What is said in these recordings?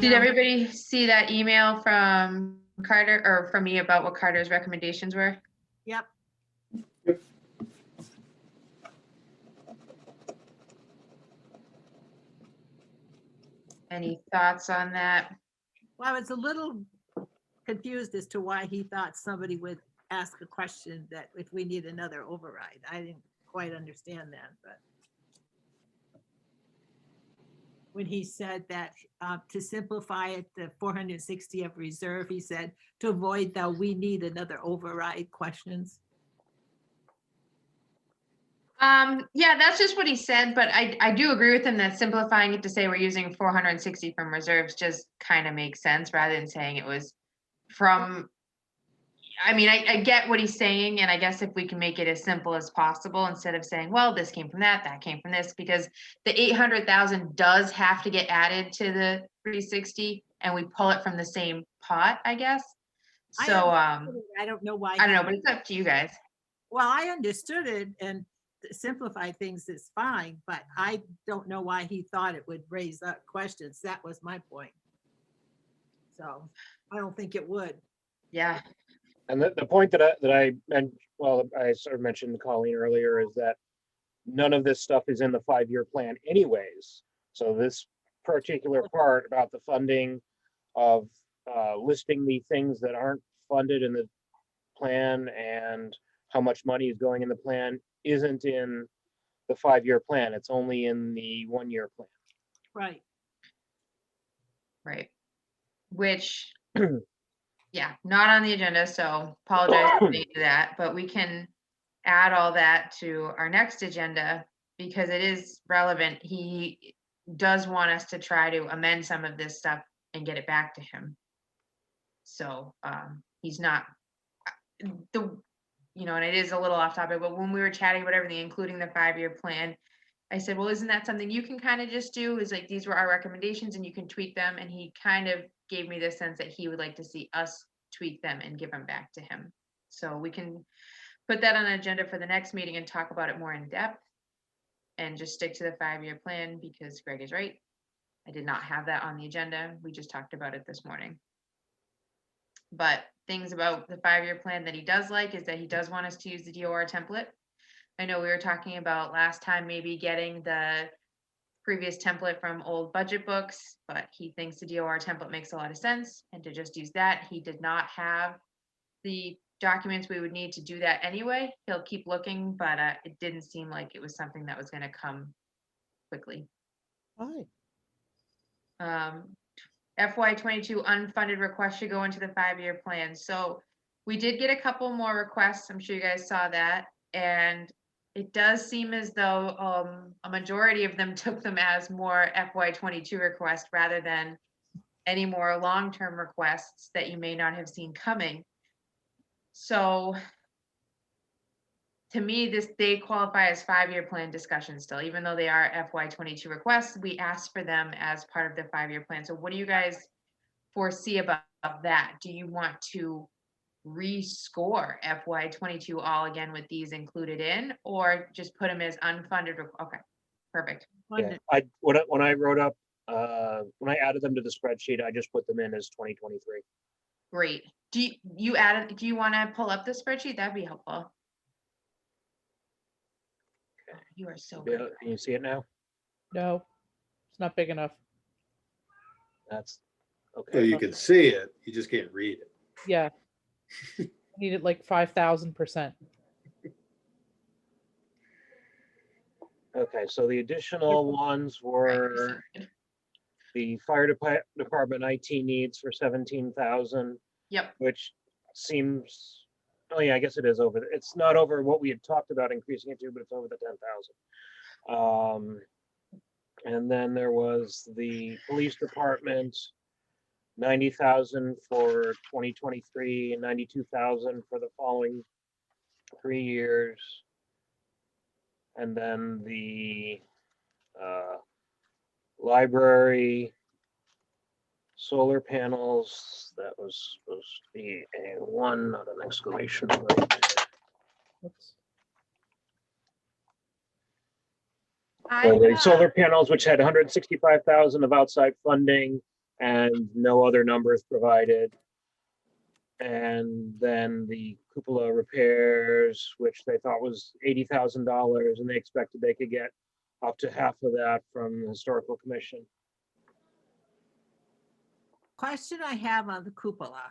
Did everybody see that email from Carter or from me about what Carter's recommendations were? Yep. Any thoughts on that? Well, I was a little confused as to why he thought somebody would ask a question that if we need another override. I didn't quite understand that, but when he said that to simplify it, the 460 of reserve, he said to avoid the we need another override questions. Yeah, that's just what he said, but I do agree with him that simplifying it to say we're using 460 from reserves just kind of makes sense rather than saying it was from. I mean, I get what he's saying, and I guess if we can make it as simple as possible instead of saying, well, this came from that came from this, because the 800,000 does have to get added to the 360, and we pull it from the same pot, I guess. So I don't know why. I don't know, but it's up to you guys. Well, I understood it, and to simplify things is fine, but I don't know why he thought it would raise up questions. That was my point. So I don't think it would. Yeah. And the point that I meant, well, I sort of mentioned to Colleen earlier, is that none of this stuff is in the 5-year plan anyways. So this particular part about the funding of listing the things that aren't funded in the plan and how much money is going in the plan isn't in the 5-year plan. It's only in the 1-year plan. Right. Right. Which, yeah, not on the agenda, so apologize for that, but we can add all that to our next agenda because it is relevant. He does want us to try to amend some of this stuff and get it back to him. So he's not and it is a little off topic, but when we were chatting about everything, including the 5-year plan, I said, well, isn't that something you can kind of just do? Is like, these were our recommendations and you can tweak them. And he kind of gave me the sense that he would like to see us tweak them and give them back to him. So we can put that on an agenda for the next meeting and talk about it more in depth and just stick to the 5-year plan because Greg is right. I did not have that on the agenda. We just talked about it this morning. But things about the 5-year plan that he does like is that he does want us to use the DOR template. I know we were talking about last time maybe getting the previous template from old budget books, but he thinks the DOR template makes a lot of sense and to just use that. He did not have the documents we would need to do that anyway. He'll keep looking, but it didn't seem like it was something that was going to come quickly. FY22 unfunded requests should go into the 5-year plan. So we did get a couple more requests. I'm sure you guys saw that. And it does seem as though a majority of them took them as more FY22 requests rather than any more long-term requests that you may not have seen coming. So to me, they qualify as 5-year plan discussions still, even though they are FY22 requests, we asked for them as part of the 5-year plan. So what do you guys foresee about that? Do you want to rescore FY22 all again with these included in, or just put them as unfunded? Okay, perfect. Yeah, when I wrote up, when I added them to the spreadsheet, I just put them in as 2023. Great. Do you want to pull up the spreadsheet? That'd be helpful. You are so good. Can you see it now? No, it's not big enough. That's okay. Well, you can see it, you just can't read it. Yeah. I need it like 5,000%. Okay, so the additional ones were the fire department IT needs for 17,000. Yep. Which seems, oh yeah, I guess it is over. It's not over what we had talked about increasing it to, but it's over the 10,000. And then there was the police department, 90,000 for 2023 and 92,000 for the following 3 years. And then the library solar panels, that was supposed to be a 1, not an exclamation point. Oops. So the solar panels, which had 165,000 of outside funding, and no other numbers provided. And then the cupola repairs, which they thought was $80,000, and they expected they could get up to half of that from the historical commission. Question I have on the cupola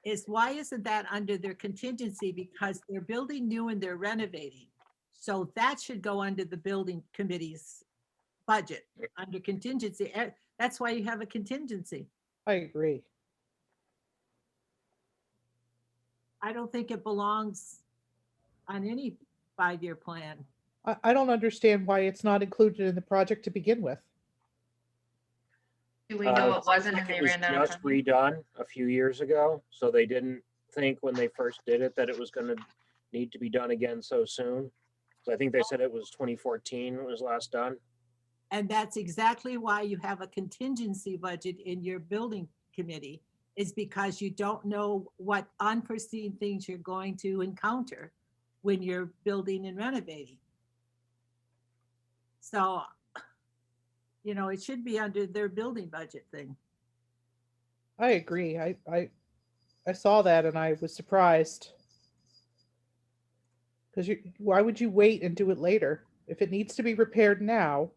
is why isn't that under their contingency? Because they're building new and they're renovating. So that should go under the building committee's budget, under contingency. That's why you have a contingency. I agree. I don't think it belongs on any 5-year plan. I don't understand why it's not included in the project to begin with. Do we know it It wasn't seems and like they it ran was out of just funding? redone a few years ago, so they didn't think when they first did it that it was gonna need to be done again so soon. So I think they said it was 2014 it was last done. And that's exactly why you have a contingency budget in your building committee, is because you don't know what unforeseen things you're going to encounter when you're building and renovating. So, it should be under their building budget thing. I agree. I saw that and I was surprised. Because why would you wait and do it later? If it needs to be repaired now,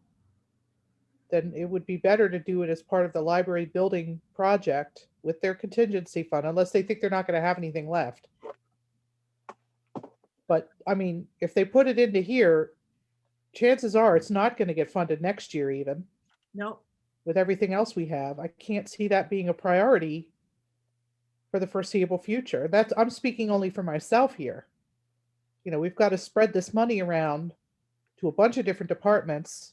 then it would be better to do it as part of the library building project with their contingency fund, unless they think they're not going to have anything left. But I mean, if they put it into here, chances are it's not going to get funded next year, even Nope. with everything else we have. I can't see that being a priority for the foreseeable future. I'm speaking only for myself here. We've got to spread this money around to a bunch of different departments.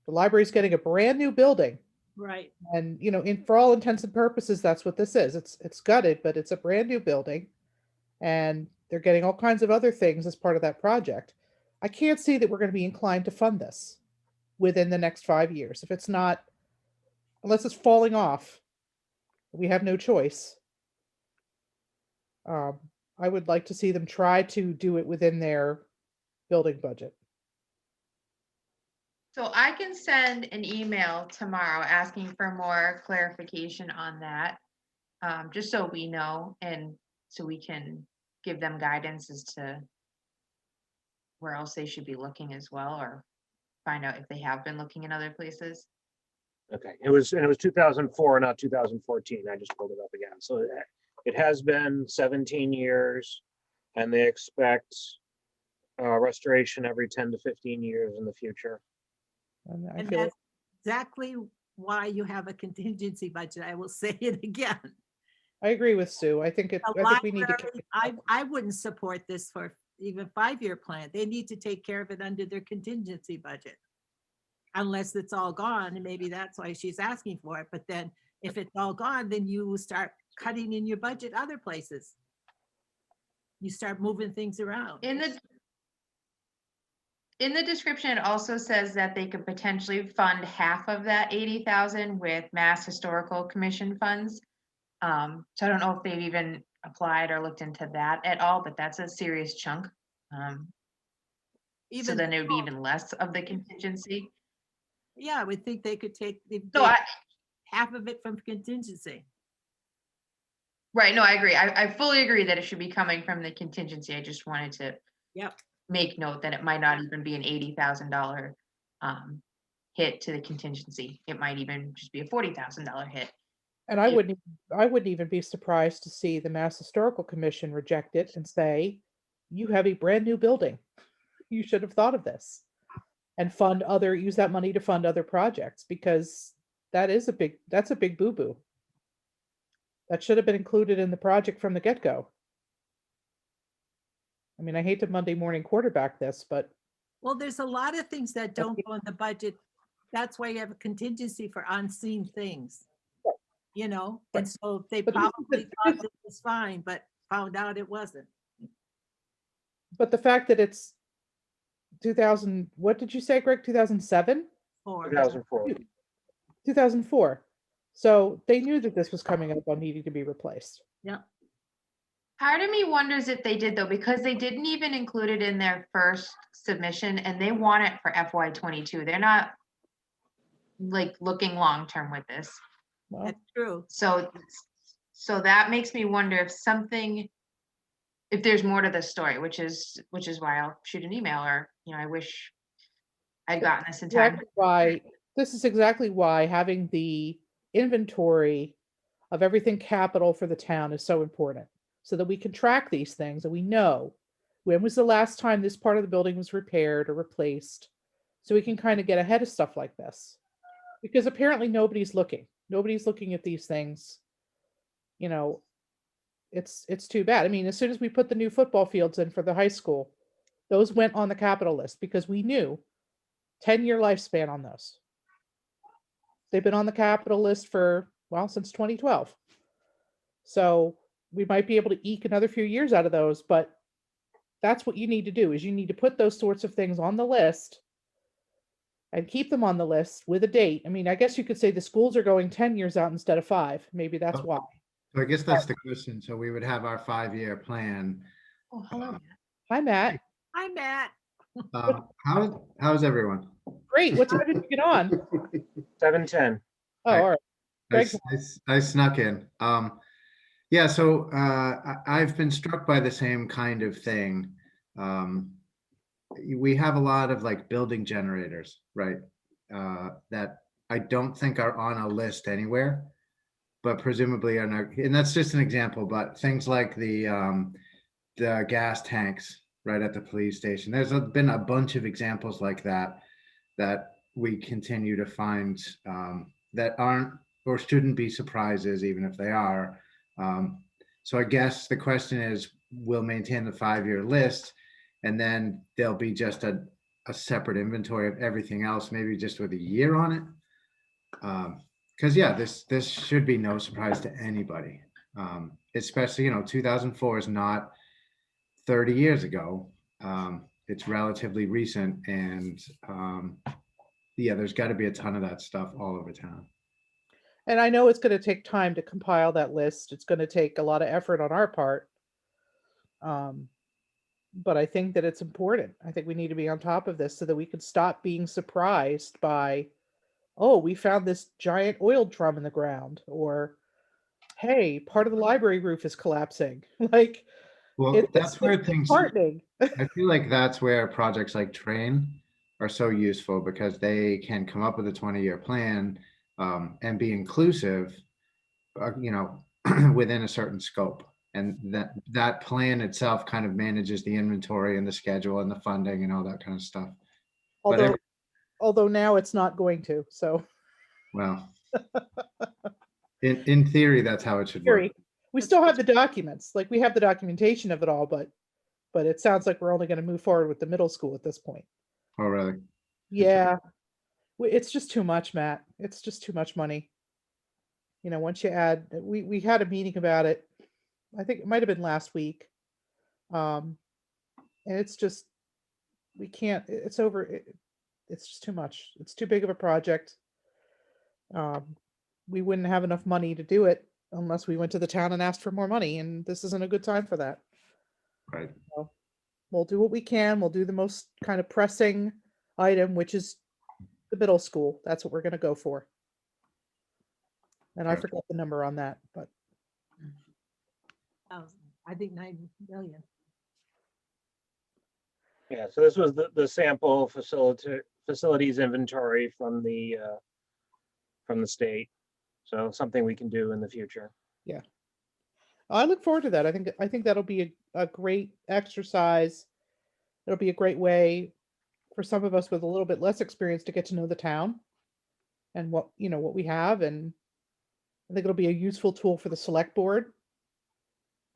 The library's getting a brand new building. Right. And, for all intents and purposes, that's what this is. It's gutted, but it's a brand new building. And they're getting all kinds of other things as part of that project. I can't see that we're going to be inclined to fund this within the next 5 years. If it's not, unless it's falling off, we have no choice. I would like to see them try to do it within their building budget. So I can send an email tomorrow asking for more clarification on that, just so we know and so we can give them guidance as to where else they should be looking as well, or find out if they have been looking in other places. Okay, it was 2004, not 2014. I just pulled it up again. So it has been 17 years, and they expect restoration every 10 to 15 years in the future. And I And feel that's exactly why you have a contingency budget. I will say it again. I agree with Sue. I think The we need to. library, I wouldn't support this for even 5-year plan. They need to take care of it under their contingency budget. Unless it's all gone, and maybe that's why she's asking for it. But then if it's all gone, then you start cutting in your budget other places. You start moving things around. In the description, it also says that they could potentially fund half of that 80,000 with Mass Historical Commission funds. So I don't know if they've even applied or looked into that at all, but that's a serious chunk. So Even then it would be even less of the contingency. Yeah, I would think they could take No, half of it from contingency. right, no, I agree. I fully agree that it should be coming from the contingency. I just wanted to Yep. make note that it might not even be an $80,000 hit to the contingency. It might even just be a $40,000 hit. And I wouldn't even be surprised to see the Mass Historical Commission reject it and say, you have a brand new building. You should have thought of this. And use that money to fund other projects, because that's a big boo-boo. That should have been included in the project from the get-go. I mean, I hate to Monday morning quarterback this, but Well, there's a lot of things that don't go in the budget. That's why you have a contingency for unseen things. And Right. so they But this is probably thought it was fine, but found out it wasn't. but the fact that it's 2000, what did you say, Greg? 2007? Or 2004. 2004. So they knew that this was coming up on needing to be replaced. yeah, Part of me wonders if they did though, because they didn't even include it in their first submission and they want it for FY22. They're not like looking long-term with this. Well, That's true. So that makes me wonder if there's more to this story, which is why I'll shoot an email, or, I wish I'd gotten this in time. exactly why, this is exactly why having the inventory of everything capital for the town is so important, so that we can track these things and we know when was the last time this part of the building was repaired or replaced, so we can kind of get ahead of stuff like this. Because apparently nobody's looking. Nobody's looking at these things. You know, it's too bad. I mean, as soon as we put the new football fields in for the high school, those went on the capital list because we knew 10-year lifespan on those. They've been on the capital list for, well, since 2012. So we might be able to eke another few years out of those, but that's what you need to do, is you need to put those sorts of things on the list and keep them on the list with a date. I mean, I guess you could say the schools are going 10 years out instead of 5. Maybe that's Oh. why. So I guess that's the question. So we would have our 5-year plan. Oh, hello. Hi, Matt. Hi, Matt. How's everyone? Great. What time did you get on? 7:10. Oh, all right. Greg, I snuck in. Yeah, so I've been struck by the same kind of thing. We have a lot of like building generators, right? That I don't think are on a list anywhere, but presumably are not, and that's just an example, but things like the gas tanks right at the police station. There's been a bunch of examples like that we continue to find that aren't or shouldn't be surprises, even if they are. So I guess the question is, we'll maintain the 5-year list, and then there'll be just a separate inventory of everything else, maybe just with a year on it. Because yeah, this should be no surprise to anybody, especially 2004 is not 30 years ago. It's relatively recent, and yeah, there's got to be a ton of that stuff all over town. and I know it's going to take time to compile that list. It's going to take a lot of effort on our part. But I think that it's important. I think we need to be on top of this so that we can stop being surprised by, oh, we found this giant oil drum in the ground, or hey, part of the library roof is collapsing. Like, Well, that's where it's things, disheartening. I feel like that's where projects like Train are so useful, because they can come up with a 20-year plan and be inclusive, within a certain scope. And that plan itself kind of manages the inventory and the schedule and the funding and all that kind of stuff. Although, although now it's not going to. So, Well, in theory, that's how it should work. we still have the documents. Like, we have the documentation of it all, but it sounds like we're only going to move forward with the middle school at this point. Oh, really? Yeah, it's just too much, Matt. It's just too much money. Once you add, we had a meeting about it. I think it might have been last week. And it's just, we can't, it's it's just too much. It's too big of a project. We wouldn't have enough money to do it unless we went to the town and asked for more money, and this isn't a good time for that. Right. So we'll do what we can. We'll do the most kind of pressing item, which is the middle school. That's what we're going to go for. And I Okay. forgot the number on that, but I think 9 million. Yeah, so this was the sample facilities inventory from the state. So something we can do in the future. I look forward to that. I think that'll be a great exercise. It'll be a great way for some of us with a little bit less experience to get to know the town and what we have, and I think it'll be a useful tool for the select board.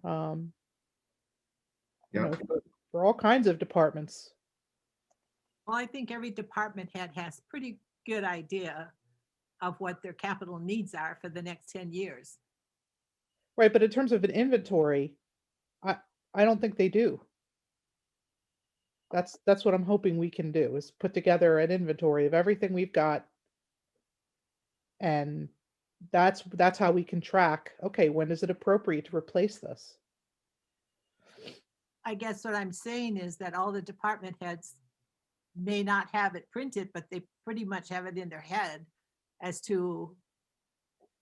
Yeah. For all kinds of departments. Well, I think every department head has pretty good idea of what their capital needs are for the next 10 years. Right, but in terms of an inventory, I don't think they do. That's what I'm hoping we can do, is put together an inventory of everything we've got. And that's how we can track, okay, when is it appropriate to replace this? I guess what I'm saying is that all the department heads may not have it printed, but they pretty much have it in their head as to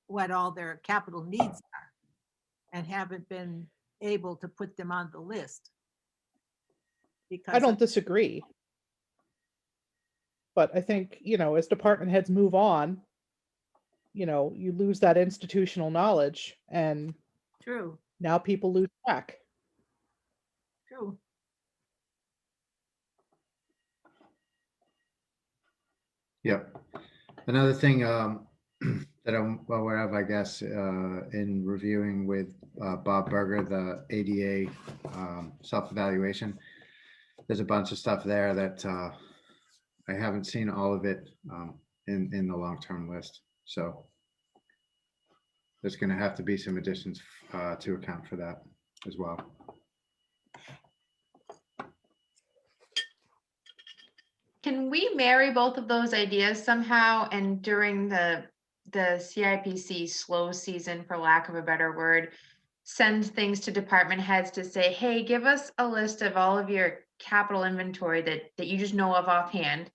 what all their capital needs are and haven't been able to put them on the list. I Because don't disagree. But I think, as department heads move on, you lose that institutional knowledge and true, now people lose track. true. Yep. Another thing that I'm aware of, I guess, in reviewing with Bob Berger, the ADA self-evaluation, there's a bunch of stuff there that I haven't seen all of it in the long-term list. So there's going to have to be some additions to account for that as well. Can we marry both of those ideas somehow and during the CIPC slow season, for lack of a better word, send things to department heads to say, hey, give us a list of all of your capital inventory that you just know of offhand,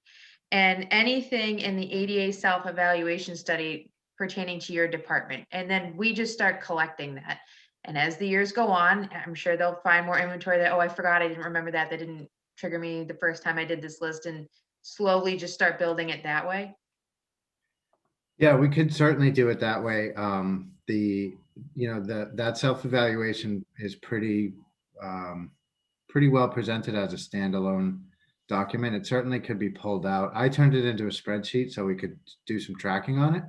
and anything in the ADA self-evaluation study pertaining to your department. And then we just start collecting that. And as the years go on, I'm sure they'll find more inventory that, oh, I forgot, I didn't remember that. That didn't trigger me the first time I did this list, and slowly just start building it that way. Yeah, we could certainly do it that way. That self-evaluation is pretty well presented as a standalone document. It certainly could be pulled out. I turned it into a spreadsheet so we could do some tracking on it.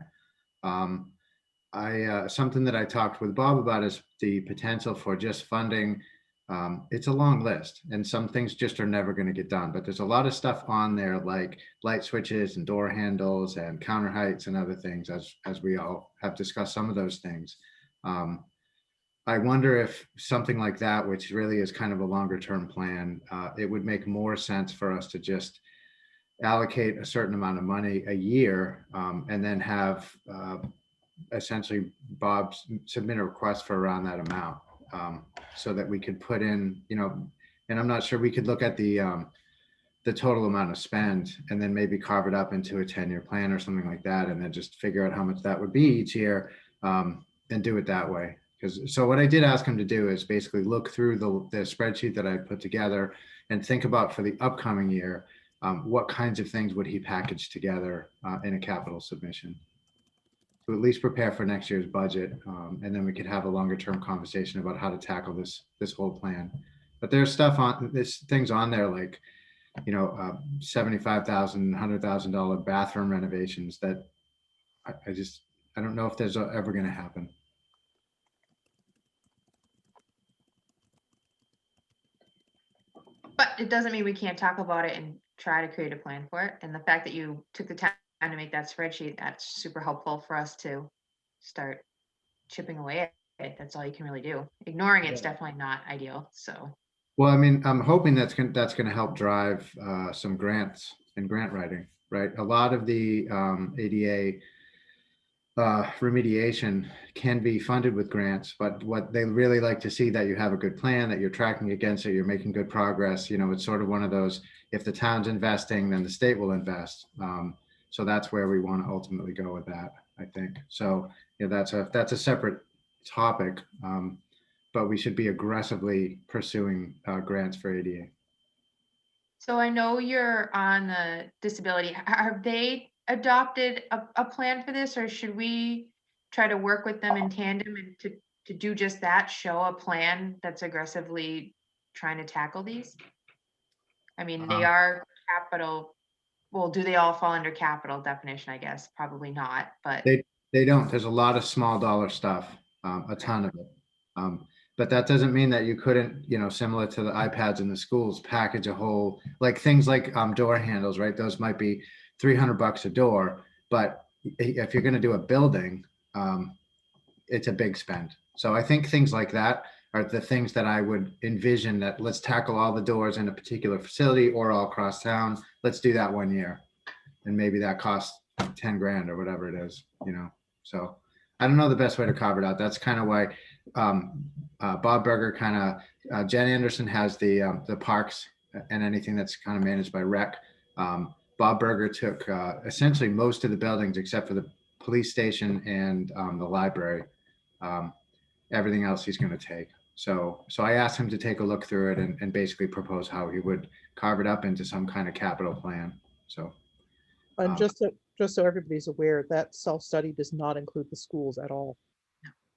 Something that I talked with Bob about is the potential for just funding. It's a long list and some things just are never going to get done, but there's a lot of stuff on there like light switches and door handles and counter heights and other things, as we all have discussed some of those things. I wonder if something like that, which really is kind of a longer term plan, it would make more sense for us to just allocate a certain amount of money a year and then have essentially Bob submit a request for around that amount. So that we could put in, and I'm not sure, we could look at the total amount of spend and then maybe carve it up into a 10-year plan or something like that, and then just figure out how much that would be each year and do it that way. So what I did ask him to do is basically look through the spreadsheet that I put together and think about for the upcoming year, what kinds of things would he package together in a capital submission to at least prepare for next year's budget. And then we could have a longer term conversation about how to tackle this whole plan. But there's things on there like, $75,000, $100,000 bathroom renovations that I don't know if there's ever going to happen. But it doesn't mean we can't talk about it and try to create a plan for it. And the fact that you took the time to make that spreadsheet, that's super helpful for us to start chipping away at it. That's all you can really do. Ignoring it's definitely not ideal. So, well, I mean, I'm hoping that's going to help drive some grants and grant writing, right? A lot of the ADA remediation can be funded with grants, but what they really like to see that you have a good plan, that you're tracking against it, you're making good progress. It's sort of one of those, if the town's investing, then the state will invest. So that's where we want to ultimately go with that, I think. So that's a separate topic, but we should be aggressively pursuing grants for ADA. so I know you're on the disability. Have they adopted a plan for this, or should we try to work with them in tandem and to do just that, show a plan that's aggressively trying to tackle these? I mean, they are capital. Well, do they all fall under capital definition? I guess probably not, but They don't. There's a lot of small dollar stuff, a ton of it. But that doesn't mean that you couldn't, similar to the iPads in the schools, package a whole, like things like door handles, right? Those might be $300 a door, but if you're going to do a building, it's a big spend. So I think things like that are the things that I would envision, that let's tackle all the doors in a particular facility or all across town. Let's do that one year. And maybe that costs 10 grand or whatever it is, So I don't know the best way to carve it out. That's kind of why Bob Berger Jen Anderson has the parks and anything that's kind of managed by rec. Bob Berger took essentially most of the buildings except for the police station and the library. Everything else he's going to take. So I asked him to take a look through it and basically propose how he would carve it up into some kind of capital plan. So, And Um, just so everybody's aware, that self-study does not include the schools at all.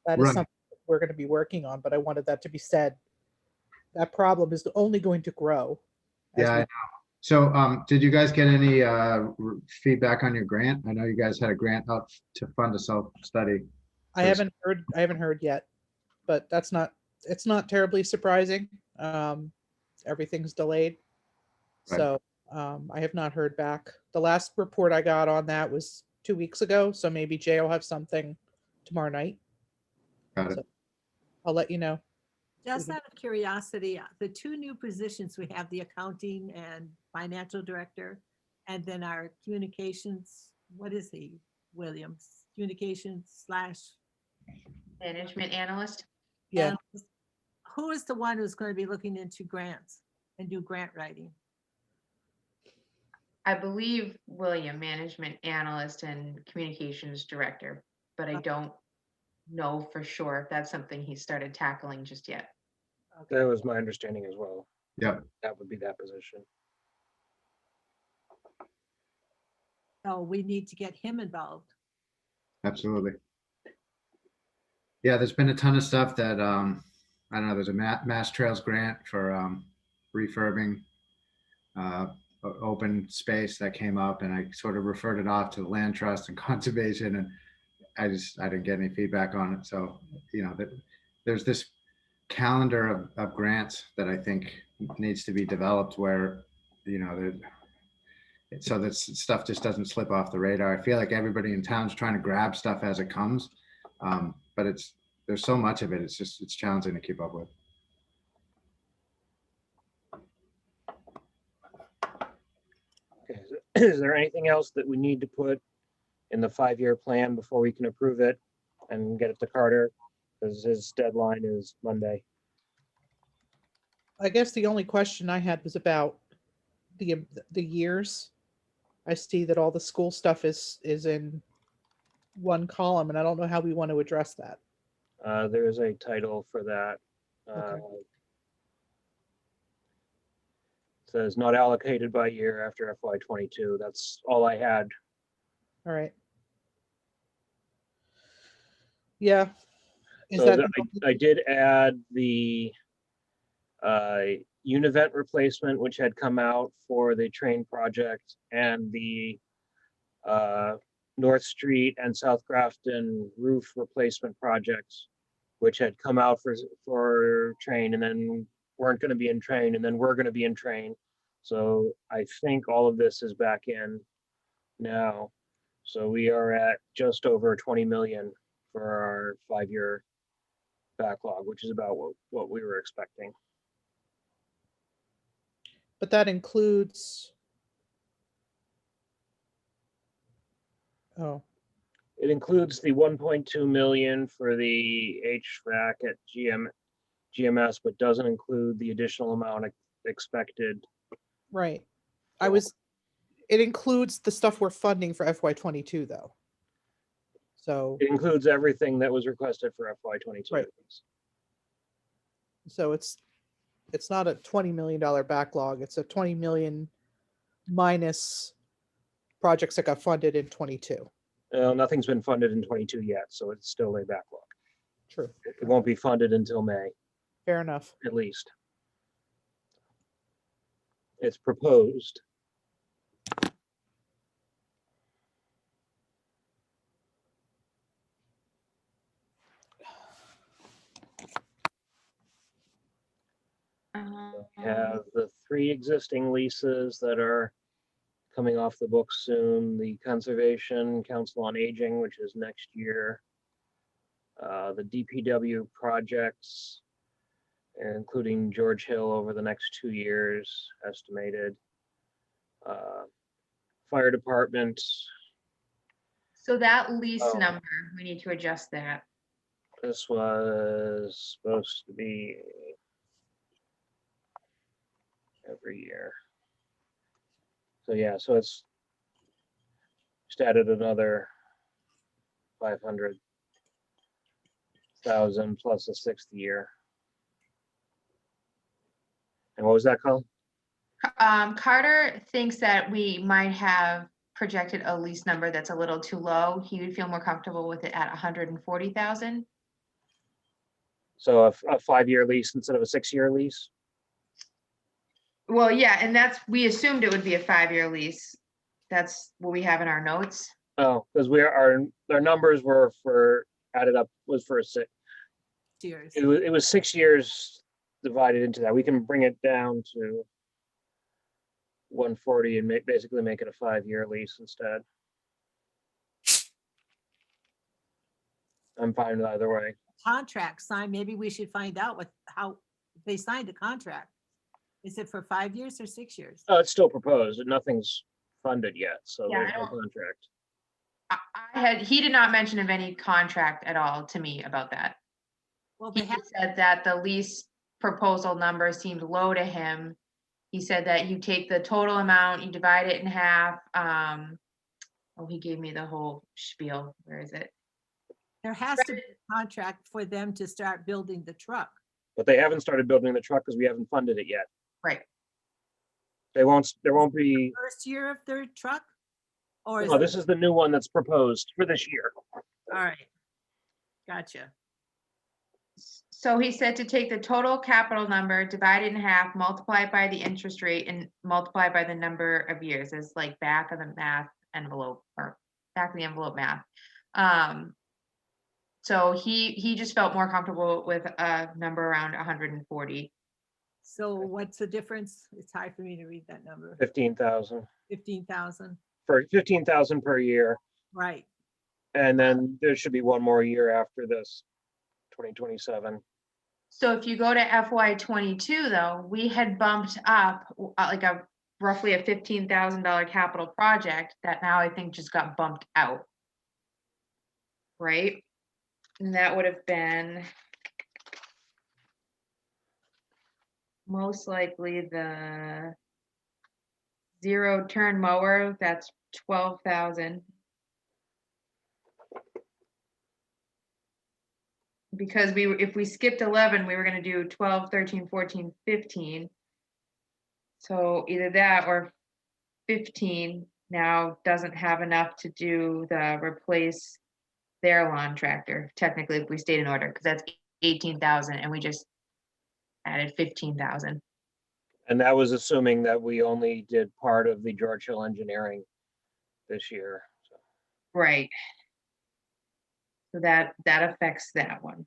That is Right. something we're going to be working on, but I wanted that to be said. That problem is only going to grow. as yeah. we- So did you guys get any feedback on your grant? I know you guys had a grant out to fund a self-study. I haven't heard yet, but it's not terribly surprising. Everything's delayed. Right. So, I have not heard back. The last report I got on that was 2 weeks ago, so maybe Jay will have something tomorrow night. Got it. So I'll let you know. Just out of curiosity, the two new positions, we have the accounting and financial director, and then our communications, what is he, Williams? Communications / Management analyst. Yeah, analyst. Who is the one who's going to be looking into grants and do grant writing? I believe William, management analyst and communications director, but I don't know for sure if that's something he started tackling just yet. That was my understanding as well. Yep. That would be that position. So we need to get him involved. Absolutely. Yeah, there's been a ton of stuff that I don't know. There's a Mass Trails grant for refurbing open space that came up, and I sort of referred it off to the land trust and conservation, and I didn't get any feedback on it. So there's this calendar of grants that I think needs to be developed where so that stuff just doesn't slip off the radar. I feel like everybody in town's trying to grab stuff as it comes, but there's so much of it. It's challenging to keep up with. Okay, is there anything else that we need to put in the 5-year plan before we can approve it and get it to Carter? Because his deadline is Monday. I guess the only question I had was about the years. I see that all the school stuff is in one column, and I don't know how we want to address that. There is a title for that. Okay. Says not allocated by year after FY22. That's all I had. All right. Yeah. Is So that I did add the univent replacement, which had come out for the train project, and the North Street and South Grafton roof replacement projects, which had come out for train and then weren't going to be in train and then we're going to be in train. So I think all of this is back in now. So we are at just over 20 million for our 5-year backlog, which is about what we were expecting. but that includes, oh, It includes the 1.2 million for the HVAC at GMS, but doesn't include the additional amount expected. right. So- It includes the stuff we're funding for FY22 though. So, It includes everything that was requested for FY22. Right. so it's not a $20 million backlog. It's a 20 million minus projects that got funded in 22. Nothing's been funded in 22 yet, so it's still a backlog. True. It won't be funded until May, Fair enough. at least. It's proposed. We have the 3 existing leases that are coming off the books soon. The Conservation Council on Aging, which is next year. The DPW projects, including George Hill over the next 2 years, estimated. Fire department, So that lease Oh. number, we need to adjust that. this was supposed to be every year. So yeah, so it's just added another 500,000 plus a sixth year. And what was that called? Carter thinks that we might have projected a lease number that's a little too low. He would feel more comfortable with it at 140,000. So a 5-year lease instead of a 6-year lease? Well, yeah, and we assumed it would be a 5-year lease. That's what we have in our notes. Oh, because our numbers were added up was for Cheers. it was 6 years divided into that. We can bring it down to 140 and basically make it a 5-year lease instead. I'm fine with either way. Contract signed, maybe we should find out how they signed a contract. Is it for 5 years or 6 years? Oh, it's still proposed and nothing's funded yet, so Yeah, there's I no don't- contract. He did not mention of any contract at all to me about that. Well, He they have, just said that the lease proposal number seemed low to him. He said that you take the total amount, you divide it in half. Oh, he gave me the whole spiel. Where is it? there has to be a contract for them to start building the truck. But they haven't started building the truck because we haven't funded it yet. Right. There won't be, First year of their truck? Or is no, this is the new one that's proposed for this year. all right. Gotcha. So he said to take the total capital number, divide it in half, multiply it by the interest rate, and multiply by the number of years. It's like back of the math envelope or back of the envelope math. So he just felt more comfortable with a number around 140. So what's the difference? It's hard for me to read that number. 15,000 15,000, for 15,000 per year. right? And then there should be one more year after this, 2027. So if you go to FY '22 though, we had bumped up like roughly a $15,000 capital project that now I think just got bumped out. Right? And that would have been most likely the zero turn mower, that's 12,000. Because if we skipped 11, we were gonna do 12, 13, 14, 15. So either that or 15 now doesn't have enough to do the replace their lawn tractor, technically, if we stayed in order, because that's 18,000 and we just added 15,000. And that was assuming that we only did part of the George Hill engineering this year. So Right. So that affects that one.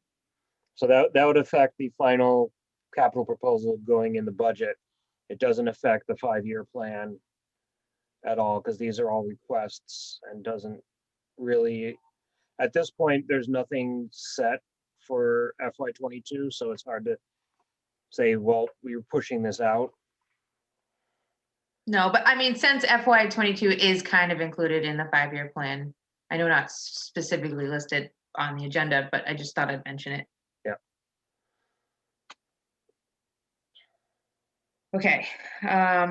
So that would affect the final capital proposal going in the budget. It doesn't affect the 5-year plan at all, because these are all requests and doesn't really, at this point, there's nothing set for FY '22, so it's hard to say, well, we were pushing this out. No, but I mean, since FY '22 is kind of included in the 5-year plan, I know not specifically listed on the agenda, but I just thought I'd mention it. Yeah. Okay. How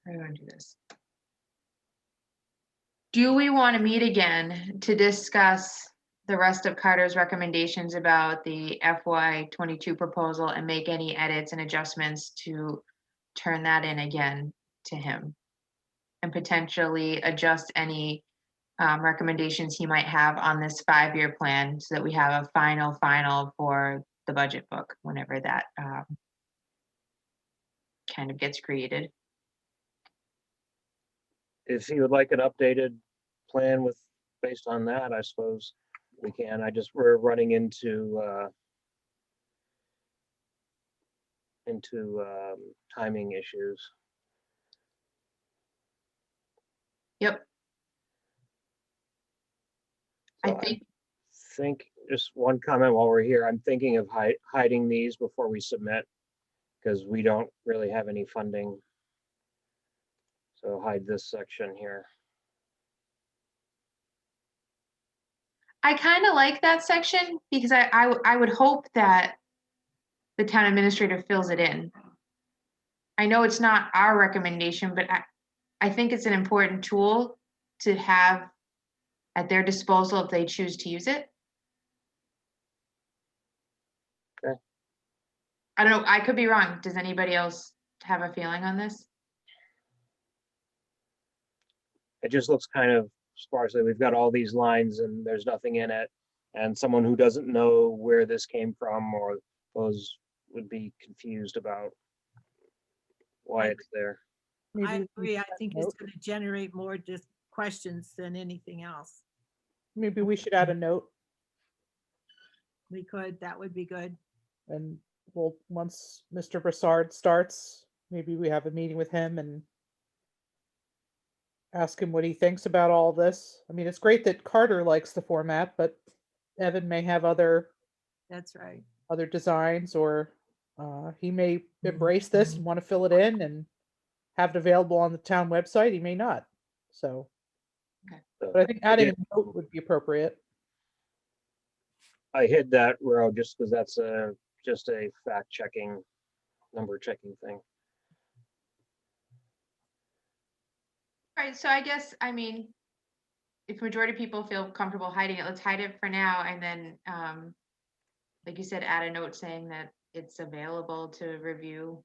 do I want to do this? Do we want to meet again to discuss the rest of Carter's recommendations about the FY '22 proposal and make any edits and adjustments to turn that in again to him? And potentially adjust any recommendations he might have on this 5-year plan so that we have a final for the budget book whenever that kind of gets created. If you would like an updated plan based on that, I suppose we can. We're running into timing issues. Yep. So I think just one comment while we're here, I'm thinking of hiding these before we submit, because we don't really have any funding. So hide this section here. I kind of like that section because I would hope that the town administrator fills it in. I know it's not our recommendation, but I think it's an important tool to have at their disposal if they choose to use it. Okay. I don't know, I could be wrong. Does anybody else have a feeling on this? It just looks kind of sparsely. We've got all these lines and there's nothing in it. And someone who doesn't know where this came from or those would be confused about why it's there. I Maybe we agree. I should add a think it's note. going to generate more just questions than anything else. Maybe we should add a note, We could, that would be good. and well, once Mr. Broussard starts, maybe we have a meeting with him and ask him what he thinks about all this. I mean, it's great that Carter likes the format, but Evan may have That's right. other designs, or he may embrace this and want to fill it in and have it available on the town website. He may not. So, So but I think I adding a did- note would be appropriate. I hid that row just because that's just a fact checking, number checking thing. All right, so I guess, I mean, if majority of people feel comfortable hiding it, let's hide it for now and then, like you said, add a note saying that it's available to review.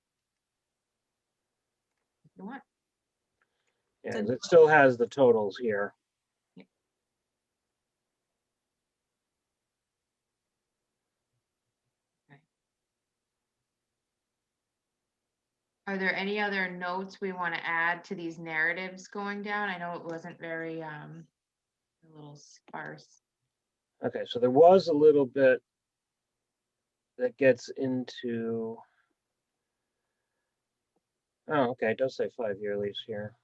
If you want. Yeah, So- 'cause it still has the totals here. Are there any other notes we want to add to these narratives going down? I know it wasn't very, a little sparse. Okay, so there was a little bit that gets into. Oh, okay, it does say 5-year lease here.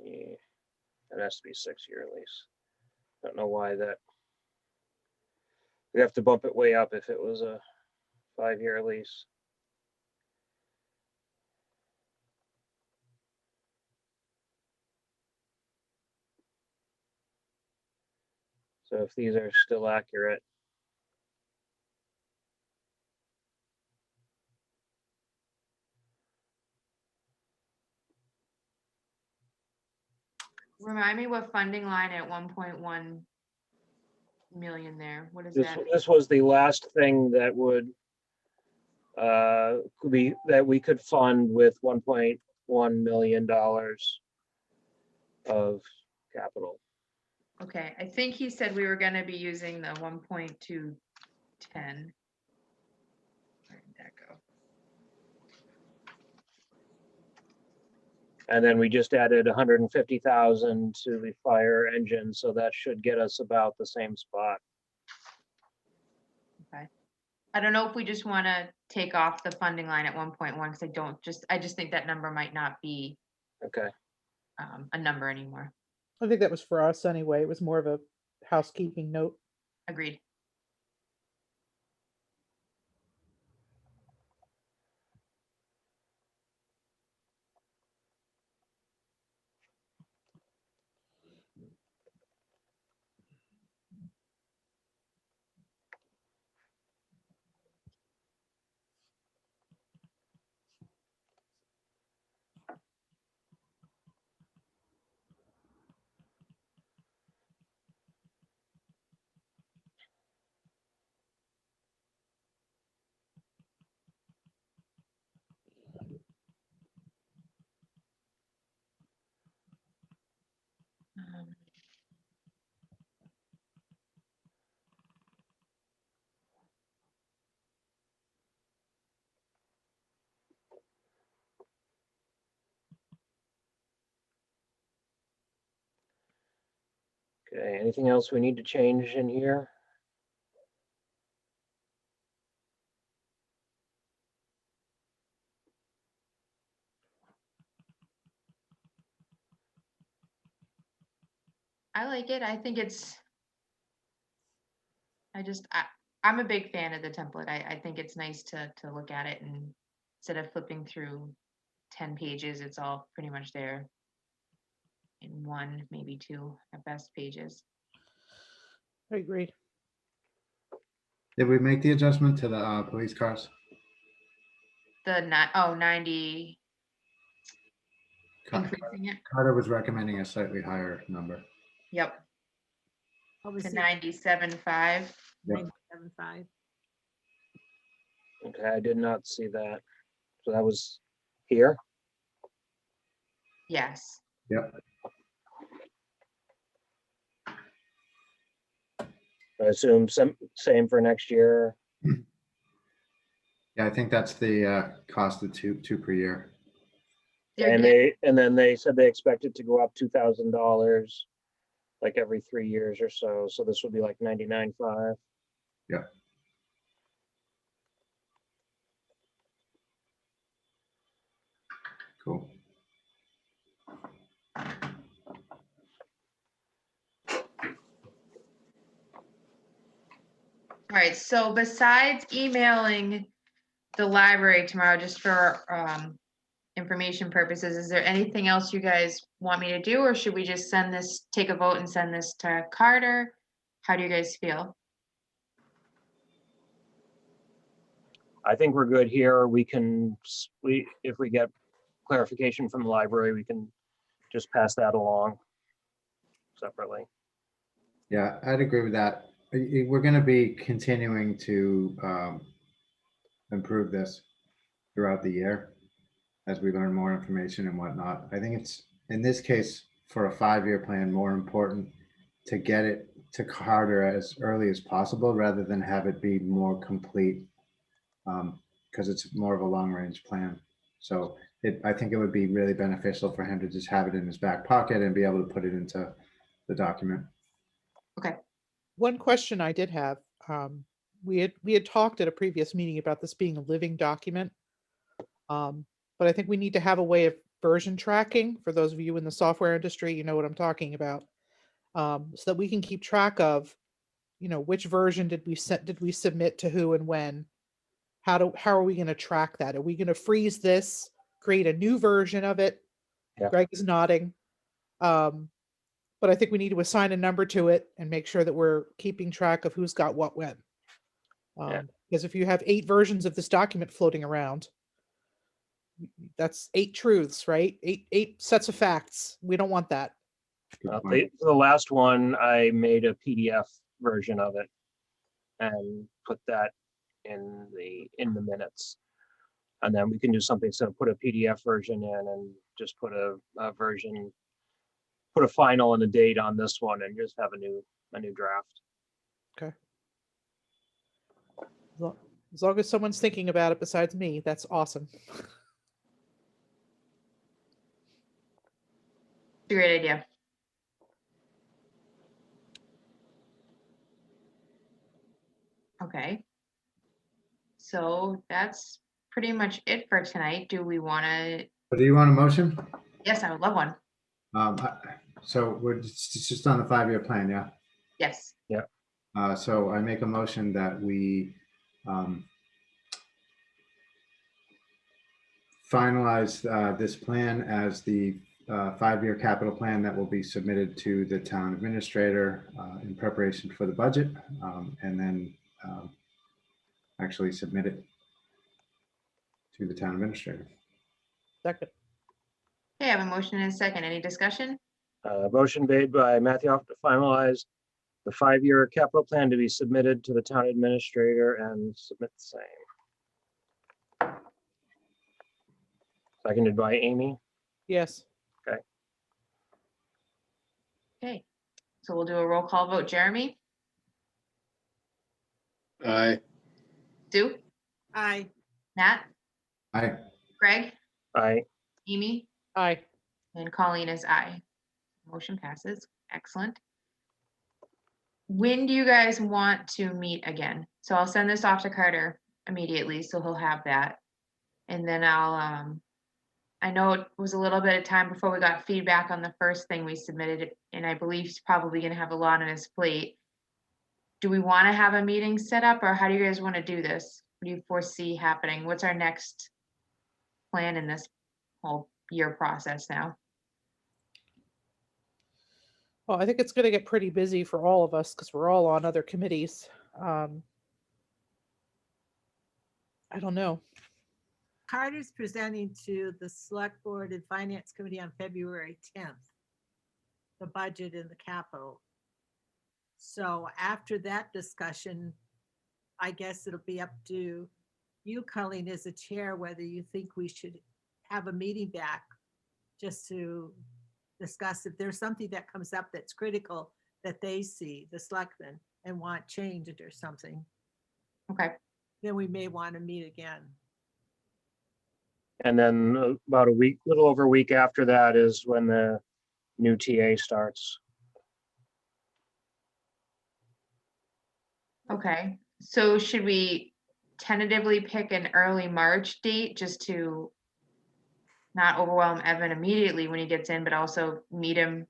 Yeah, it has to be 6-year lease. Don't know why that. We have to bump it way up if it was a 5-year lease. So if these are still accurate. Remind me what funding line at 1.1 million there, what is This, that? this was the last thing that would could be that we could fund with $1.1 million of capital. Okay, I think he said we were gonna be using the 1.210. Where did that go? And then we just added 150,000 to the fire engine, so that should get us about the same spot. I don't know if we just wanna take off the funding line at 1.1, because I just think that number might not be Okay, a number anymore. I think that was for us anyway. It was more of a housekeeping note. Agreed. Um, okay, anything else we need to change in here? I like it, I think it's. I'm a big fan of the template, I think it's nice to look at it and instead of flipping through 10 pages, it's all pretty much there. In one, maybe two at best pages. I agree. Did we make the adjustment to the police cars? The 90, Ca- increasing it. Carter was recommending a slightly higher number. Yep, What was to he? 97.5. Yep. 97.5. Okay, I did not see that. So that was here. Yes. Yep. I assume same for next year. Yeah, I think that's the cost of two per year. And then they said they expect it to go up $2,000 like every 3 years or so. So this would be like 99.5. Yep. Cool. All right, so besides emailing the library tomorrow, just for information purposes, is there anything else you guys want me to do, or should we just take a vote and send this to Carter? How do you guys feel? I think we're good here. If we get clarification from the library, we can just pass that along separately. Yeah, I'd agree with that. We're going to be continuing to improve this throughout the year as we learn more information and whatnot. I think it's, in this case, for a 5-year plan, more important to get it to Carter as early as possible rather than have it be more complete, because it's more of a long-range plan. So I think it would be really beneficial for him to just have it in his back pocket and be able to put it into the document. Okay. One question I did have, we had talked at a previous meeting about this being a living document. But I think we need to have a way of version tracking for those of you in the software industry, you know what I'm talking about. So that we can keep track of, which version did we submit to who and when? How are we going to track that? Are we going to freeze this, create a new version of it? Yeah. Greg is nodding. But I think we need to assign a number to it and make sure that we're keeping track of who's got what when. Yeah. Because if you have 8 versions of this document floating around, that's 8 truths, right? Eight sets of facts. We don't want that. Good point. For the last one, I made a PDF version of it and put that in the minutes. And then we can do something, so put a PDF version in and just put a version, put a final and a date on this one and just have a new draft. Okay. As long as someone's thinking about it besides me, that's awesome. It's a great idea. Okay. So that's pretty much it for tonight. Do we want to? But do you want a motion? Yes, I would love one. So it's just on the 5-year plan, yeah? Yes. So I make a motion that we finalize this plan as the 5-year capital plan that will be submitted to the town administrator in preparation for the budget, and then actually submit it to the town administrator. Second. Okay, I have a motion and a second. Any discussion? Motion made by Matthew Hoff to finalize the 5-year capital plan to be submitted to the town administrator and submit the same. Seconded by Amy. Yes. Okay. So we'll do a roll call vote. Jeremy? Aye. Sue? Aye. Nat? Aye. Greg? Aye. Amy? Aye. And Colleen is aye. Motion passes. Excellent. When do you guys want to meet again? So I'll send this off to Carter immediately, so he'll have that. And then I know it was a little bit of time before we got feedback on the first thing we submitted, and I believe he's probably gonna have a lot on his plate. Do we want to have a meeting set up, or how do you guys want to do this? What do you foresee happening? What's our next plan in this whole year process now? Well, I think it's going to get pretty busy for all of us because we're all on other committees. I don't know. Carter's presenting to the Select Board and Finance Committee on February 10th, the budget and the capital. So after that discussion, I guess it'll be up to you, Colleen, as a chair, whether you think we should have a meeting back just to discuss if there's something that comes up that's critical that they see, the selectmen, and want changed or something, Okay, then we may want to meet again. And then about a week, little over a week after that is when the new TA starts. okay. So should we tentatively pick an early March date just to not overwhelm Evan immediately when he gets in, but also meet him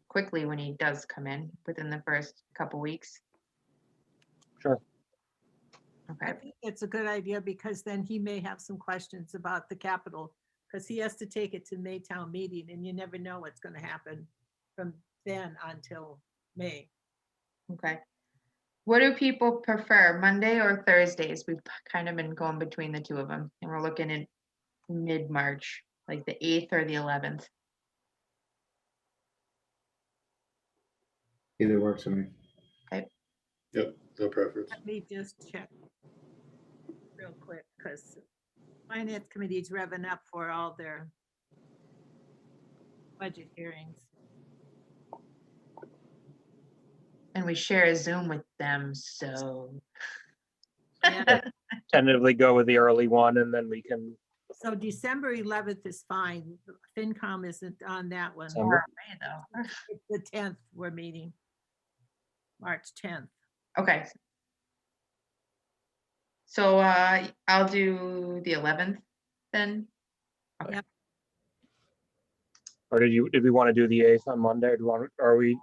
quickly when he does come in within the first couple weeks? Sure. I Okay, think it's a good idea because then he may have some questions about the capital, because he has to take it to Maytown meeting and you never know what's going to happen from then until May. okay. What do people prefer, Monday or Thursdays? We've kind of been going between the two of them, and we're looking at mid-March, like the 8th or the 11th. Either works for me. Yep, no preference. Let me just check real quick, because Finance Committee's revving up for all their budget hearings. And we share a Zoom with them, so. Yeah. Tentatively go with the early one and then we can, So December 11th is fine. FinCom isn't on that one. December. Though. It's the 10th we're meeting. March 10th. Okay. So I'll do the 11th then. or did we want to do the 8th on Monday? Or are we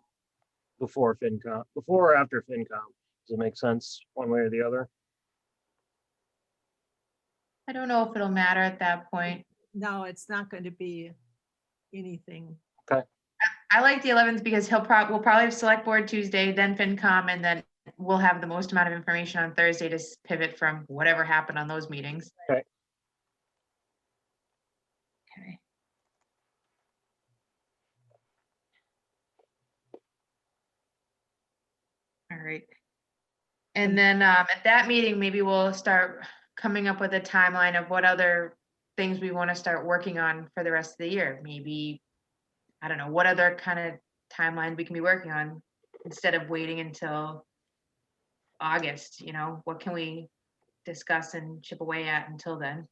before FinCom, before or after FinCom? Does it make sense one way or the other? I don't know if it'll matter at that point. No, it's not going to be anything. I like the 11th because we'll probably have select board Tuesday, then FinCom, and then we'll have the most amount of information on Thursday to pivot from whatever happened on those meetings. Okay. Okay. All right. And then at that meeting, maybe we'll start coming up with a timeline of what other things we want to start working on for the rest of the year. Maybe, I don't know, what other kind of timeline we can be working on instead of waiting until August, what can we discuss and chip away at until then?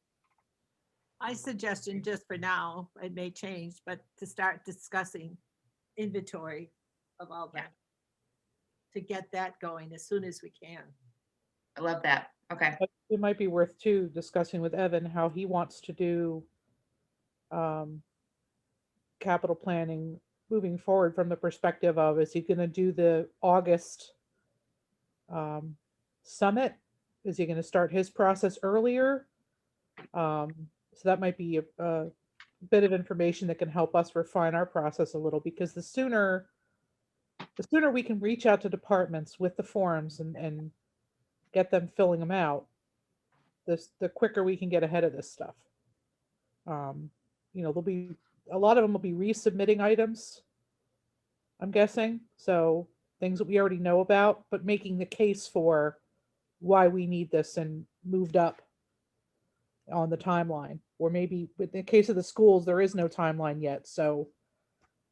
My suggestion, just for now, it may change, but to start discussing inventory of all Yeah. that. To get that going as soon as we can. I love that. Okay. But it might be worth too discussing with Evan how he wants to do capital planning moving forward from the perspective of, is he going to do the August summit? Is he going to start his process earlier? So that might be a bit of information that can help us refine our process a little, because the sooner we can reach out to departments with the forms and get them filling them out, the quicker we can get ahead of this stuff. There'll be a lot of them will be resubmitting items, I'm guessing. So things that we already know about, but making the case for why we need this and moved up on the timeline. Or maybe in the case of the schools, there is no timeline yet. So,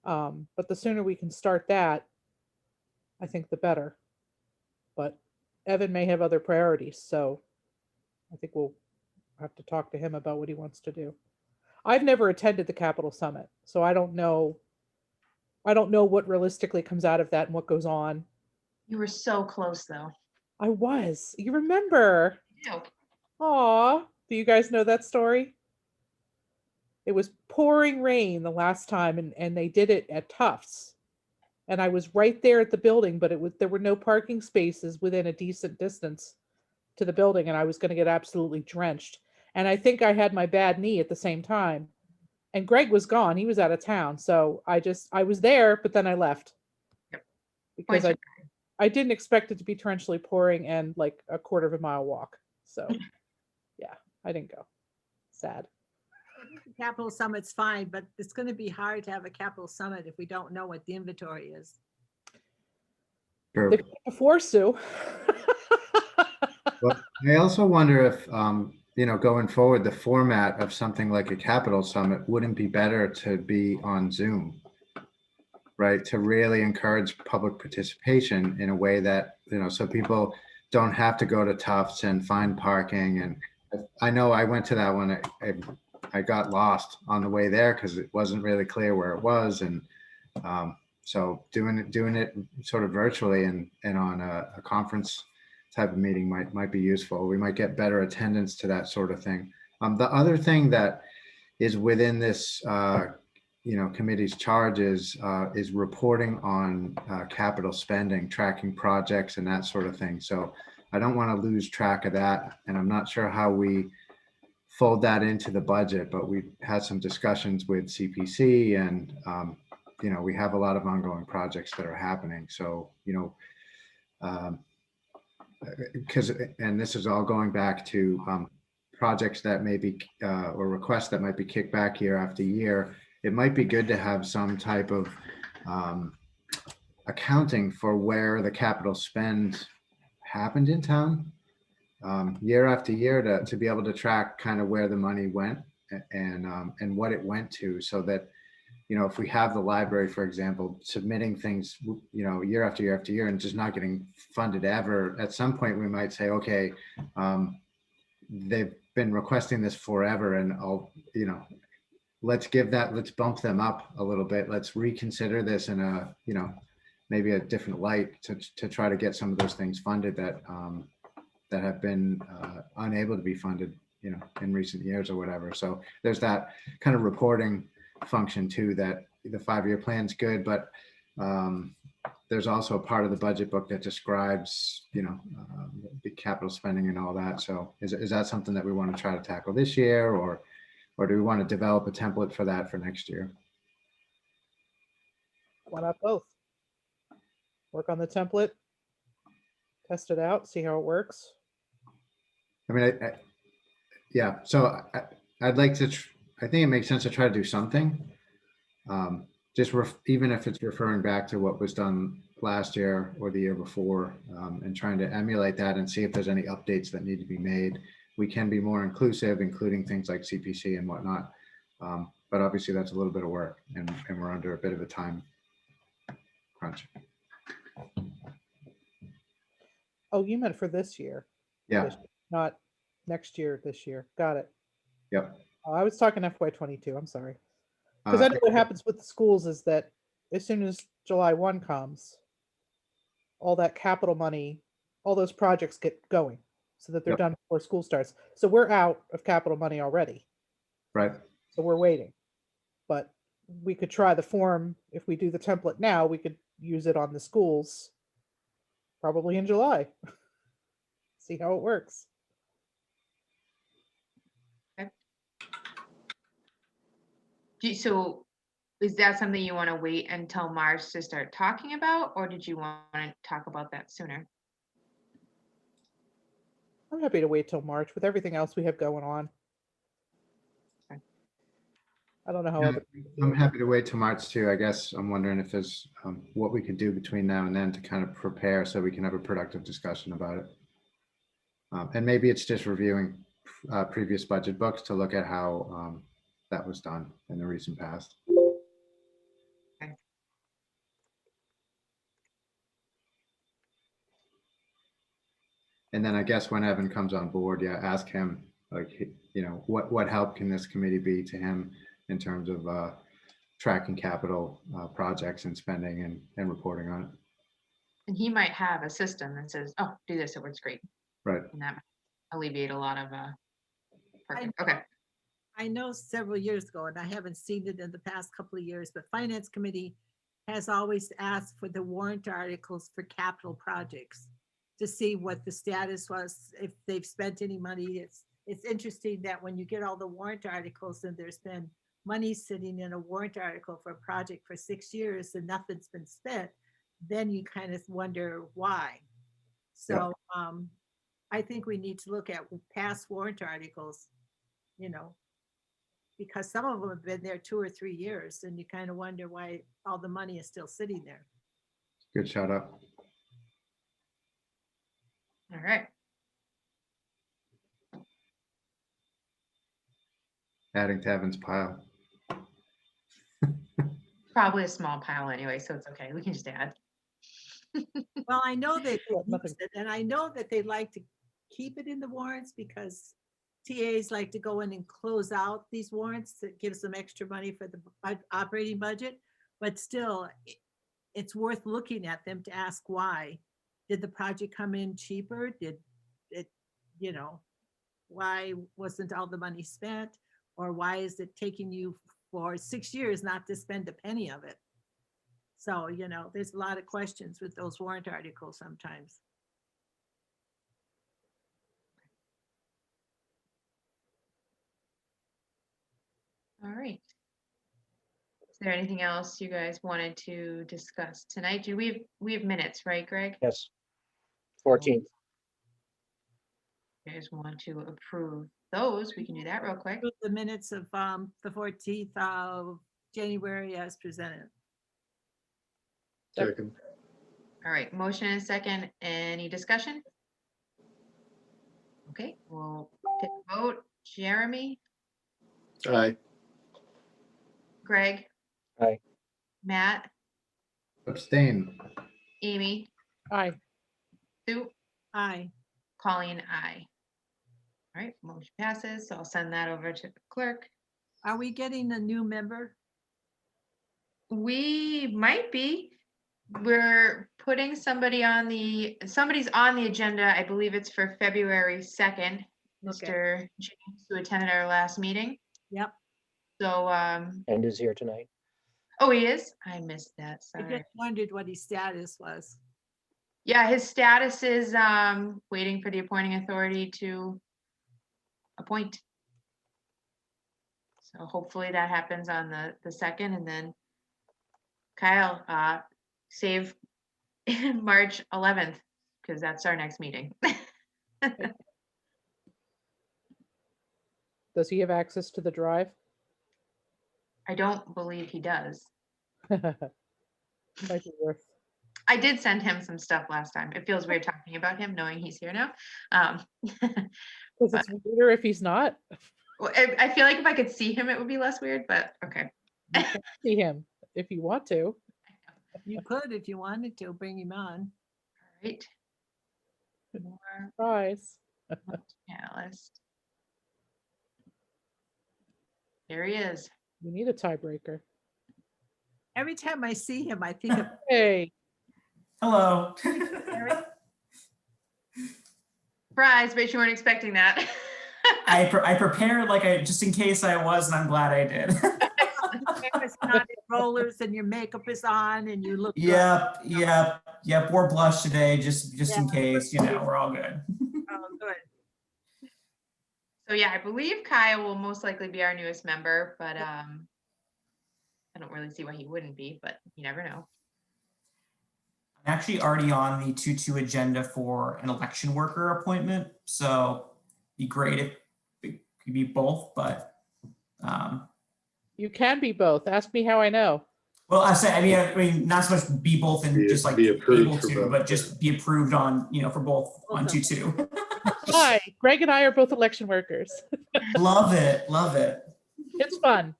but the sooner we can start that, I think the better. But Evan may have other priorities, so I think we'll have to talk to him about what he wants to do. I've never attended the Capitol Summit, so I don't know what realistically comes out of that and what goes on. You were so close though. I was. You remember? Ew. Aw. Do you guys know that story? It was pouring rain the last time, and they did it at Tufts. And I was right there at the building, but there were no parking spaces within a decent distance to the building, and I was going to get absolutely drenched. And I think I had my bad knee at the same time. And Greg was gone. He was out of town. So I was there, but then I left. because Point I didn't expect it to be torrentially pouring and like a quarter of a mile walk. So yeah, I didn't go. Sad. Capital Summit's fine, but it's going to be hard to have a capital summit if we don't know what the inventory is. True. They could before Sue. Well, I also wonder if, going forward, the format of something like a capital summit wouldn't be better to be on Zoom, right? To really encourage public participation in a way that, so people don't have to go to Tufts and find parking. And I know I went to that one. I got lost on the way there because it wasn't really clear where it was. And so doing it sort of virtually and on a conference type of meeting might be useful. We might get better attendance to that sort of thing. The other thing that is within this, committee's charges is reporting on capital spending, tracking projects and that sort of thing. So I don't want to lose track of that. And I'm not sure how we fold that into the budget, but we've had some discussions with CPC and, we have a lot of ongoing projects that are happening. So, because, and this is all going back to projects that may be, or requests that might be kicked back year after year. It might be good to have some type of accounting for where the capital spend happened in town year after year to be able to track kind of where the money went and what it went to, so that, if we have the library, for example, submitting things, year after year after year and just not getting funded ever, at some point we might say, okay, they've been requesting this forever and let's bump them up a little bit. Let's reconsider this in a, maybe a different light to try to get some of those things funded that have been unable to be funded, in recent years or whatever. So there's that kind of reporting function too, that the 5-year plan's good, but there's also a part of the budget book that describes, the capital spending and all that. So is that something that we want to try to tackle this year, or do we want to develop a template for that for next year? Why not both? Work on the template, test it out, see how it works. I mean, yeah. So I'd like to. I think it makes sense to try to do something. Even if it's referring back to what was done last year or the year before, and trying to emulate that and see if there's any updates that need to be made. We can be more inclusive, including things like CPC and whatnot. But obviously that's a little bit of work, and we're under a bit of a time crunch. Oh, you meant for this year. Yeah. Not next year, this year. Got it. Yep. Oh, I was talking FY22. I'm sorry. Because I know what happens with the schools is that as soon as July 1 comes, all that capital money, all those projects get going so that they're Yep. done before school starts. So we're out of capital money already. Right. So we're waiting. But we could try the form. If we do the template now, we could use it on the schools probably in July. See how it works. So is that something you want to wait until March to start talking about, or did you want to talk about that sooner? I'm happy to wait till March with everything else we have going on. Okay. I don't know how Yeah, other people I'm feel. happy to wait till March too. I guess I'm wondering if there's what we could do between now and then to kind of prepare so we can have a productive discussion about it. And maybe it's just reviewing previous budget books to look at how that was done in the recent past. Okay. And then I guess when Evan comes on board, yeah, ask him, like, what help can this committee be to him in terms of tracking capital projects and spending and reporting on it. And he might have a system that says, oh, do this, it works great. Right. And that might alleviate a lot of perfect. I- Okay. I know several years ago, and I haven't seen it in the past couple of years, but Finance Committee has always asked for the warrant articles for capital projects to see what the status was, if they've spent any money. It's interesting that when you get all the warrant articles and there's been money sitting in a warrant article for a project for 6 years and nothing's been spent, then you kind of wonder why. So I think we need to look at past warrant articles, you know, because some of them have been there 2 or 3 years, and you kind of wonder why all the money is still sitting there. Good shout out. All right. Adding to Evan's pile. Probably a small pile anyway, so it's okay. We can just add. Well, I know they Yeah, nothing. use it, and I know that they like to keep it in the warrants because TAs like to go in and close out these warrants. That gives them extra money for the operating budget. But still, it's worth looking at them to ask why. Did the project come in cheaper? Did it, you know, why wasn't all the money spent? Or why is it taking you for 6 years not to spend a penny of it? So, you know, there's a lot of questions with those warrant articles sometimes. All right. Is there anything else you guys wanted to discuss tonight? Do we have minutes, right, Greg? Yes. 14th. You guys want to approve those? We can do that real quick. Approve the minutes of the 14th of January as presented. Second. All right, motion and second. Any discussion? Okay, we'll take a vote. Jeremy, Aye. Greg? Aye. Matt, Abstain. Amy, Aye. Sue, Aye. Colleen, aye. All right, motion passes, so I'll send that over to the clerk. Are we getting a new member? We might be. We're putting somebody's on the agenda. I believe it's for February 2nd. Okay. Mr. James, who attended our last meeting. Yep. So, And is here tonight. oh, he is? I missed that, I sorry. just wondered what his status was. Yeah, his status is waiting for the appointing authority to appoint. So hopefully that happens on the 2nd, and then Kyle, save March 11th, because that's our next meeting. Does he have access to the drive? I don't believe he does. Might be worth. I did send him some stuff last time. It feels weird talking about him, knowing he's here now. Because it's weirder if he's not. Well, I feel like if I could see him, it would be less weird, but okay. You can see him if you want to. You could, if you wanted to, bring him on. All right. More Surprise. analyst. There he is. You need a tiebreaker. Every time I see him, I think of Hey, Hello. Surprise, bet you weren't expecting that. I prepared like I just in case I was, and I'm glad I did. it's not in rollers and your makeup is on and you look good. Yep. Wore blush today, just in Yeah. case, we're all good. Oh, good. So yeah, I believe Kyle will most likely be our newest member, but I don't really see why he wouldn't be, but you never know. I'm actually already on the 2-2 agenda for an election worker appointment, so be great if it could be both, but you can be both. Ask me how I know. well, I mean, not so much be both and just like Be approved able for to, both, but just be approved on, for both on Okay. 2-2. Hi, Greg and I are both election workers. Love it. It's fun.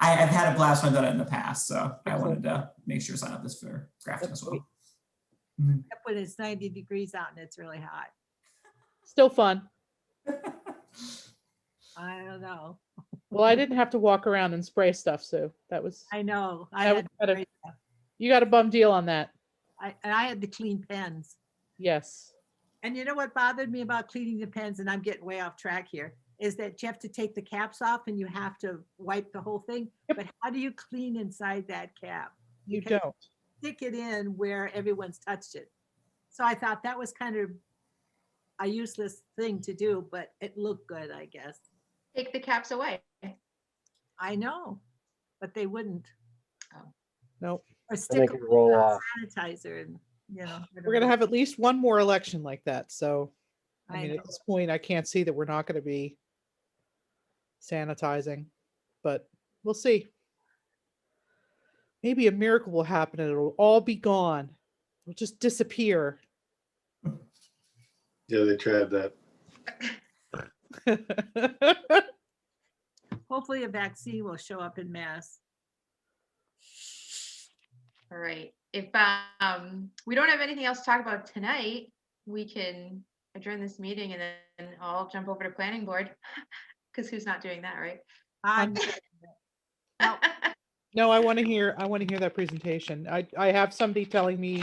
I've had a blast when I've done it in the past, so I Excellent. wanted to make sure to sign up this for Grafton That's as well. Except when it's 90 degrees out and it's really hot. Still fun. I don't know. Well, I didn't have to walk around and spray stuff, so that was, I know. I That had, was better. You got a bum deal on that. and I had to clean pens. Yes. And you know what bothered me about cleaning the pens, and I'm getting way off track here, is that you have to take the caps off and you have to wipe the whole thing. Yep. But how do you clean inside that cap? You Because don't. stick it in where everyone's touched it. So I thought that was kind of a useless thing to do, but it looked good, I guess. Take the caps away. I know, but they wouldn't. Nope. Or And stick they a can roll off. sanitizer and, you know. I don't We're gonna know. have at least one more election like that, so, I I mean, know. at this point, I can't see that we're not gonna be sanitizing, but we'll see. Maybe a miracle will happen and it'll all be gone. It'll just disappear. Yeah, they tried that. Hopefully a vaccine will show up in mass. All right. If we don't have anything else to talk about tonight, we can adjourn this meeting and then I'll jump over to planning board. Because who's not doing that, right? I'm No. No, I wanna hear that presentation. I have somebody telling me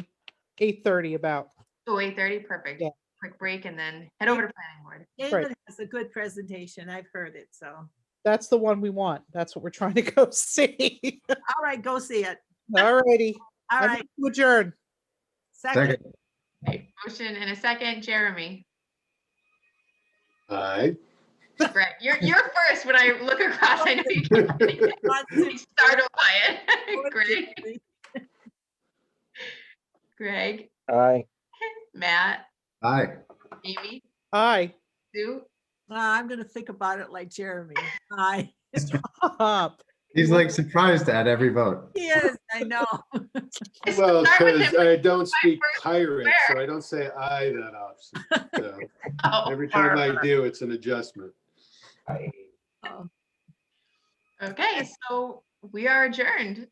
8:30 about. Oh, 8:30, perfect. Yeah. Quick break and then head over to planning board. David has a good presentation. I've heard it, so. That's the one we want. That's what we're trying to go see. All right, go see it. Alrighty. All I right, move to adjourn. second. Okay, motion in a second, Jeremy. Aye. Greg, you're first when I look across. I know you can startled by it. Greg, Greg, Aye. Matt, Aye. Amy, Aye. Sue. I'm gonna think about it like Jeremy. Aye. Stop. He's like surprised at every vote. He is, I know. Well, Start with because him. I don't speak first tyrant, so swear. I don't say I that often. So Oh, every time I Barbara. do, it's an adjustment. Oh. Okay, so we are adjourned.